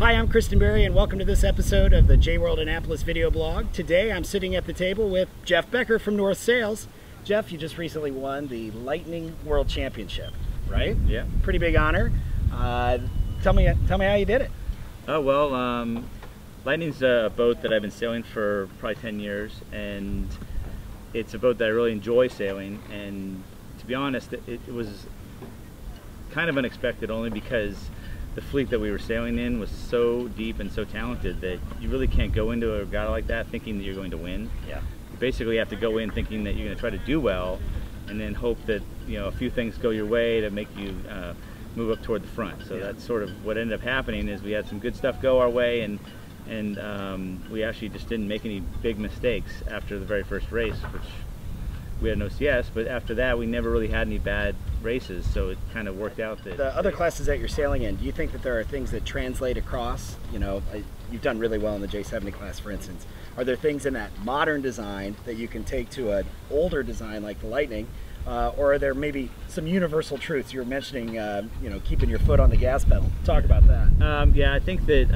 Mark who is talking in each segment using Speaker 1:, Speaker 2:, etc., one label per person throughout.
Speaker 1: Hi, I'm Kristen Berry, and welcome to this episode of the J-World Annapolis video blog. Today, I'm sitting at the table with Geoff Becker from North Sales. Geoff, you just recently won the Lightning World Championship, right?
Speaker 2: Yeah. Pretty
Speaker 1: big honor. Tell me how you did it.
Speaker 2: Oh, well, Lightning's a boat that I've been sailing for probably 10 years, and it's a boat that I really enjoy sailing. And to be honest, it was kind of unexpected, only because the fleet that we were sailing in was so deep and so talented that you really can't go into a regatta like that thinking that you're going to win.
Speaker 1: Yeah.
Speaker 2: You basically have to go in thinking that you're going to try to do well, and then hope that a few things go your way to make you move up toward the front. So that's sort of what ended up happening. Is we had some good stuff go our way, and we actually just didn't make any big mistakes after the very first race, which we had no CS, but after that we never really had any bad races, so it kind of worked out that
Speaker 1: the other classes that you're sailing in, do you think that there are things that translate across? You've done really well in the J70 class, for instance. Are there things in that modern design that you can take to an older design like the Lightning, or are there maybe some universal truths? You were mentioning keeping your foot on the gas pedal. Talk about that.
Speaker 2: Yeah, I think that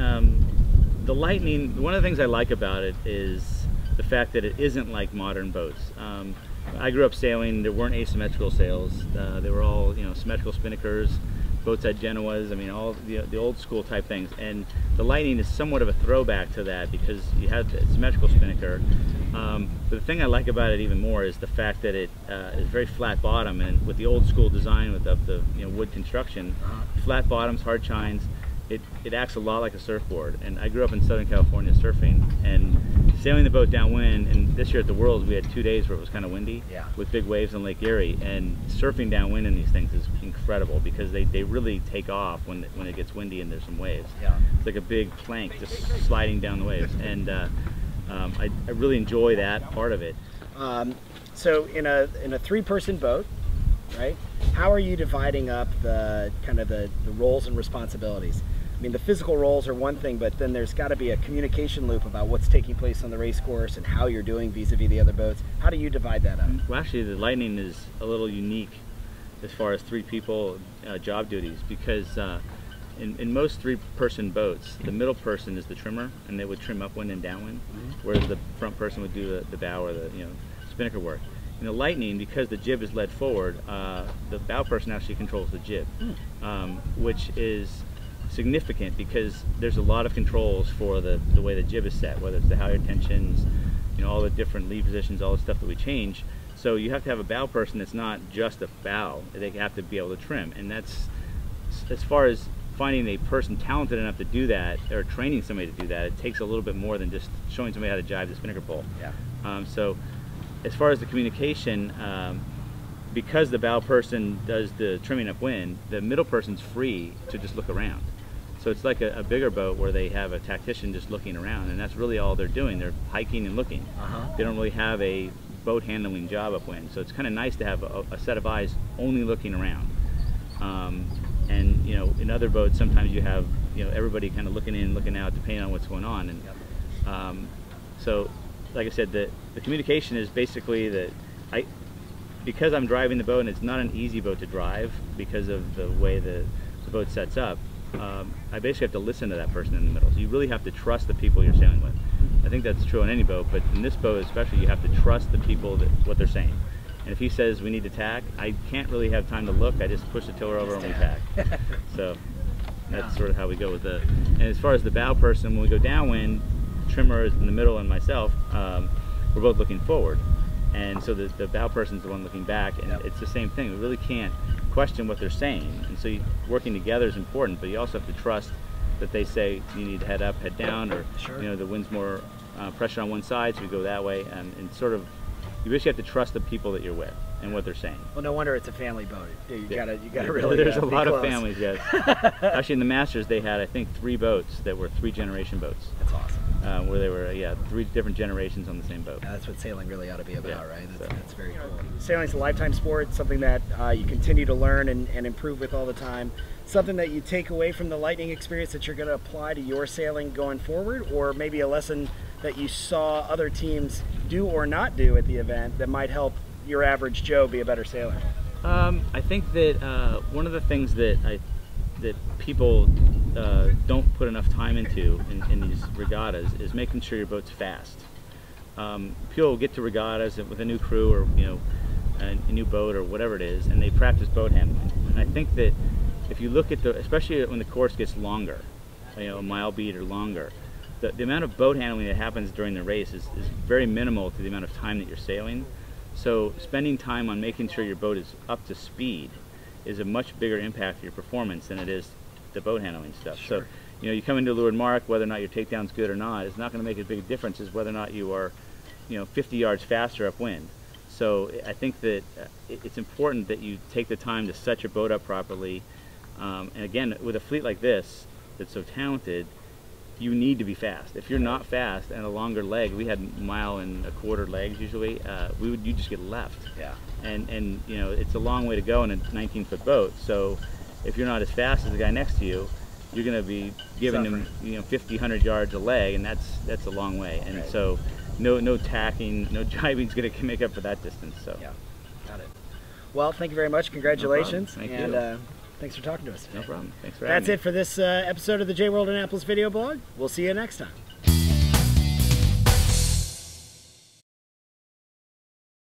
Speaker 2: the Lightning, one of the things I like about it is the fact that it isn't like modern boats. I grew up sailing. There weren't asymmetrical sails. They were all, symmetrical spinnakers, boats had Genoas. I mean, all the old school type things. And the Lightning is somewhat of a throwback to that because you have the symmetrical spinnaker. But the thing I like about it even more is the fact that it is very flat bottom, and with the old school design with the wood construction, flat bottoms, hard chines. It acts a lot like a surfboard. And I grew up in Southern California surfing and sailing the boat downwind, and this year at the Worlds we had 2 days where it was kind of windy with big waves on Lake Erie, and surfing downwind in these things is incredible because they really take off when it gets windy and there's some waves. It's like a big plank just sliding down the waves, and I really enjoy that part of it.
Speaker 1: So in a three-person boat, right? How are you dividing up the roles and responsibilities? I mean, the physical roles are one thing, but then there's got to be a communication loop about what's taking place on the race course and how you're doing vis-a-vis the other boats. How do you divide that up?
Speaker 2: Well, actually, the Lightning is a little unique as far as three people job duties, because in most three-person boats, the middle person is the trimmer, and they would trim upwind and downwind, whereas the front person would do the bow or the spinnaker work. In the Lightning, because the jib is led forward, the bow person actually controls the jib, which is significant because there's a lot of controls for the way the jib is set, whether it's the halyard tensions, all the different lee positions, all the stuff that we change. So you have to have a bow person that's not just a bow. They have to be able to trim, and that's, as far as finding a person talented enough to do that, or training somebody to do that, it takes a little bit more than just showing somebody how to jibe the spinnaker pole. So as far as the communication, because the bow person does the trimming upwind, the middle person's free to just look around. So it's like a bigger boat where they have a tactician just looking around, and that's really all they're doing. They're hiking and looking. They don't really have a boat handling job upwind. So it's kind of nice to have a set of eyes only looking around. And in other boats, sometimes you have everybody kind of looking in and looking out, depending on what's going on. And so, like I said, the communication is basically that because I'm driving the boat, and it's not an easy boat to drive because of the way the boat sets up, I basically have to listen to that person in the middle. So you really have to trust the people you're sailing with. I think that's true on any boat, but in this boat especially, you have to trust the people, what they're saying. And if he says we need to tack, I can't really have time to look. I just push the tiller over and we tack. So that's sort of how we go with the. And as far as the bow person, when we go downwind, trimmer is in the middle and myself, we're both looking forward. And so the bow person's the one looking back, and it's the same thing. We really can't question what they're saying. And so working together is important, but you also have to trust that they say you need to head up, head down, or the wind's more pressure on one side, so we go that way. And sort of, you basically have to trust the people that you're with and what they're saying.
Speaker 1: Well, no wonder it's a family boat. You gotta really.
Speaker 2: There's a lot of families, yes. Actually, in the Masters, they had, I think, 3 boats that were 3-generation boats.
Speaker 1: That's awesome.
Speaker 2: Where they were, 3 different generations on the same boat.
Speaker 1: That's what sailing really ought to be about, right? That's very cool. Sailing's a lifetime sport, something that you continue to learn and improve with all the time. Something that you take away from the Lightning experience that you're going to apply to your sailing going forward, or maybe a lesson that you saw other teams do or not do at the event that might help your average Joe be a better sailor?
Speaker 2: I think that one of the things that that people don't put enough time into in these regattas is making sure your boat's fast. People get to regattas with a new crew, or a new boat or whatever it is, and they practice boat handling. And I think that if you look at especially when the course gets longer, a mile beat or longer, the amount of boat handling that happens during the race is very minimal to the amount of time that you're sailing. So spending time on making sure your boat is up to speed is a much bigger impact to your performance than it is the boat handling stuff.
Speaker 1: Sure.
Speaker 2: So you come into leeward mark, whether or not your takedown's good or not, it's not going to make a big difference as whether or not you are 50 yards faster upwind. So I think that it's important that you take the time to set your boat up properly. And again, with a fleet like this that's so talented, you need to be fast. If you're not fast and a longer leg, we had 1.25 mile legs usually, you just get left.
Speaker 1: Yeah.
Speaker 2: And it's a long way to go in a 19-foot boat. So if you're not as fast as the guy next to you, you're going to be giving him 50, 100 yards a leg, and that's a long way. And
Speaker 1: right.
Speaker 2: So no tacking, no jibing is going to make up for that distance. So
Speaker 1: yeah, got it. Well, thank you very much. Congratulations.
Speaker 2: No
Speaker 1: and
Speaker 2: you.
Speaker 1: Thanks for talking to us today.
Speaker 2: No problem. Thanks for having me.
Speaker 1: That's it for this episode of the J World Annapolis video blog. We'll see you next time.